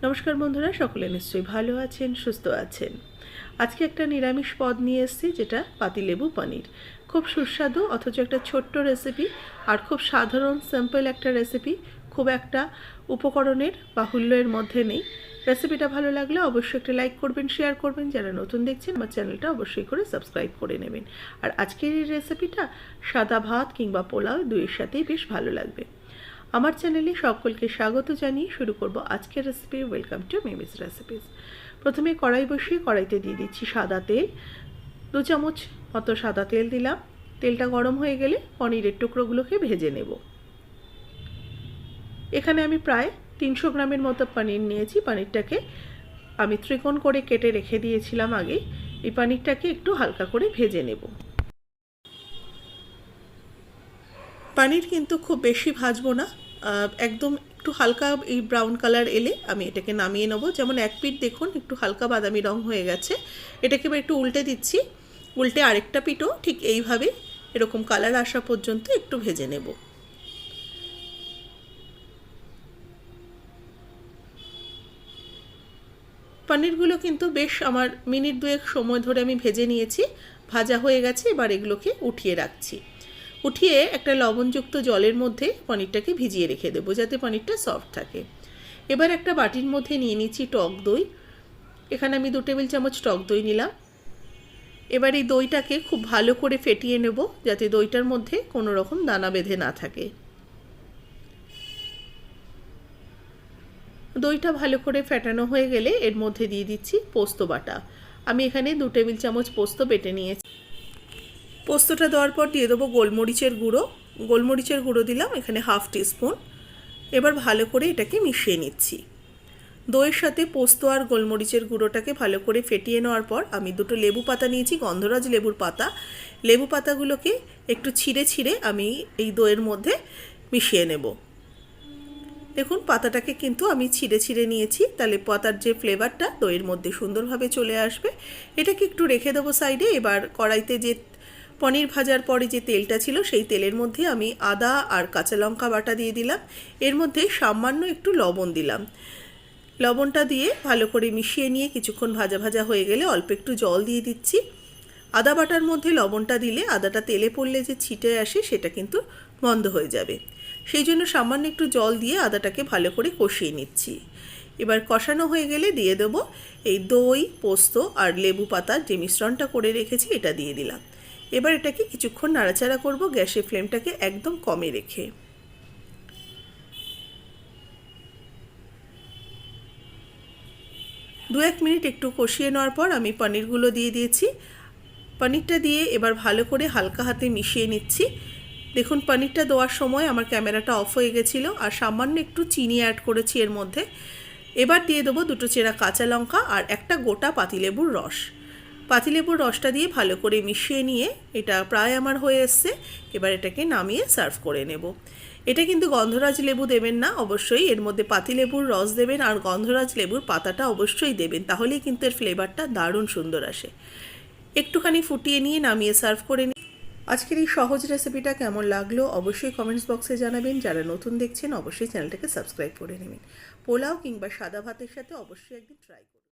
নমস্কার বন্ধুরা, সকলে নিশ্চয়ই ভালো আছেন, সুস্থ আছেন। আজকে একটা নিরামিষ পদ নিয়ে এসেছি, যেটা পাতিলেবু পনির। খুব সুস্বাদু, অথচ একটা ছোট্ট রেসিপি, আর খুব সাধারণ সিম্পল একটা রেসিপি। খুব একটা উপকরণের বাহুল্যের মধ্যে নেই। রেসিপিটা ভালো লাগলে অবশ্যই একটা লাইক করবেন, শেয়ার করবেন। যারা নতুন দেখছেন আমার চ্যানেলটা অবশ্যই করে সাবস্ক্রাইব করে নেবেন। আর আজকের এই রেসিপিটা সাদা ভাত কিংবা পোলাও দুইয়ের সাথেই বেশ ভালো লাগবে। আমার চ্যানেলে সকলকে স্বাগত জানিয়ে শুরু করব আজকের recipe. Welcome to Mimi's recipes. প্রথমে কড়াই বসিয়ে কড়াইতে দিয়ে দিচ্ছি সাদা তেল। 2 চামচ মতো সাদা তেল দিলাম। তেলটা গরম হয়ে গেলে পনিরের টুকরোগুলোকে ভেজে নেব। এখানে আমি প্রায় 300 গ্রামের মতো পনির নিয়েছি। পনিরটাকে আমি ত্রিকোণ করে কেটে রেখে দিয়েছিলাম আগে। এই পনিরটাকে একটু হালকা করে ভেজে নেব। পনির কিন্তু খুব বেশি ভাজবো না, একদম একটু হালকা এই ব্রাউন কালার এলে আমি এটাকে নামিয়ে নেব। যেমন এক পিঠ দেখুন একটু হালকা বাদামি রং হয়ে গেছে। এটাকে এবার একটু উল্টে দিচ্ছি। উল্টে আরেকটা পিঠও ঠিক এইভাবে এরকম কালার আসা পর্যন্ত একটু ভেজে নেব। পনিরগুলো কিন্তু বেশ আমার মিনিট 2 সময় ধরে আমি ভেজে নিয়েছি। ভাজা হয়ে গেছে। এবার এগুলোকে উঠিয়ে রাখছি। উঠিয়ে একটা লবণযুক্ত জলের মধ্যে পনিরটাকে ভিজিয়ে রেখে দেবো, যাতে পনিরটা সফট থাকে। এবার একটা বাটির মধ্যে নিয়ে নিচ্ছি টক দই। এখানে আমি 2 টেবিল চামচ টক দই নিলাম। এবার এই দইটাকে খুব ভালো করে ফেটিয়ে নেব, যাতে দইটার মধ্যে কোনো রকম দানা বেঁধে না থাকে। দইটা ভালো করে ফেটানো হয়ে গেলে এর মধ্যে দিয়ে দিচ্ছি পোস্ত বাটা। আমি এখানে 2 টেবিল চামচ পোস্ত বেটে নিয়েছি। পোস্তটা দেওয়ার পর দিয়ে দেবো গোলমরিচের গুঁড়ো। গোলমরিচের গুঁড়ো দিলাম এখানে 1/2 টিস্পুন। এবার ভালো করে এটাকে মিশিয়ে নিচ্ছি। দইয়ের সাথে পোস্ত আর গোলমরিচের গুঁড়োটাকে ভালো করে ফেটিয়ে নেওয়ার পর আমি 2টো লেবু পাতা নিয়েছি, গন্ধরাজ লেবুর পাতা। লেবু পাতাগুলোকে একটু ছিঁড়ে ছিঁড়ে আমি এই দইয়ের মধ্যে মিশিয়ে নেব। দেখুন পাতাটাকে কিন্তু আমি ছিঁড়ে ছিঁড়ে নিয়েছি, তাহলে পাতার যে ফ্লেভারটা দইয়ের মধ্যে সুন্দরভাবে চলে আসবে। এটাকে একটু রেখে দেবো সাইডে। এবার কড়াইতে যে পনির ভাজার পরে যে তেলটা ছিল সেই তেলের মধ্যে আমি আদা আর কাঁচা লঙ্কা বাটা দিয়ে দিলাম। এর মধ্যে সামান্য একটু লবণ দিলাম। লবণটা দিয়ে ভালো করে মিশিয়ে নিয়ে কিছুক্ষণ ভাজা ভাজা হয়ে গেলে অল্প একটু জল দিয়ে দিচ্ছি। আদা বাটার মধ্যে লবণটা দিলে আদাটা তেলে পড়লে যে ছিটে আসে সেটা কিন্তু বন্ধ হয়ে যাবে। সেই জন্য সামান্য একটু জল দিয়ে আদাটাকে ভালো করে কষিয়ে নিচ্ছি। এবার কষানো হয়ে গেলে দিয়ে দেব এই দই, পোস্ত আর লেবু পাতার যে মিশ্রণটা করে রেখেছি এটা দিয়ে দিলাম। এবার এটাকে কিছুক্ষণ নাড়াচাড়া করব, গ্যাসের ফ্লেমটাকে একদম কমে রেখে। 2-1 মিনিট একটু কষিয়ে নেওয়ার পর আমি পনিরগুলো দিয়ে দিয়েছি। পনিরটা দিয়ে এবার ভালো করে হালকা হাতে মিশিয়ে নিচ্ছি। দেখুন পনিরটা দেওয়ার সময় আমার ক্যামেরাটা অফ হয়ে গেছিলো, আর সামান্য একটু চিনি অ্যাড করেছি এর মধ্যে। এবার দিয়ে দেবো 2টো চেরা কাঁচা লঙ্কা আর একটা গোটা পাতিলেবুর রস। পাতিলেবুর রসটা দিয়ে ভালো করে মিশিয়ে নিয়ে এটা প্রায় আমার হয়ে এসছে। এবার এটাকে নামিয়ে সার্ভ করে নেব। এটা কিন্তু গন্ধরাজ লেবু দেবেন না, অবশ্যই এর মধ্যে পাতিলেবুর রস দেবেন আর গন্ধরাজ লেবুর পাতাটা অবশ্যই দেবেন, তাহলেই কিন্তু এর ফ্লেভারটা দারুণ সুন্দর আসে। একটুখানি ফুটিয়ে নিয়ে নামিয়ে সার্ভ করে নিই। আজকের এই সহজ রেসিপিটা কেমন লাগলো অবশ্যই কমেন্টস বক্সে জানাবেন। যারা নতুন দেখছেন অবশ্যই চ্যানেলটাকে সাবস্ক্রাইব করে নেবেন। পোলাও কিংবা সাদা ভাতের সাথে অবশ্যই একদিন ট্রাই করুন।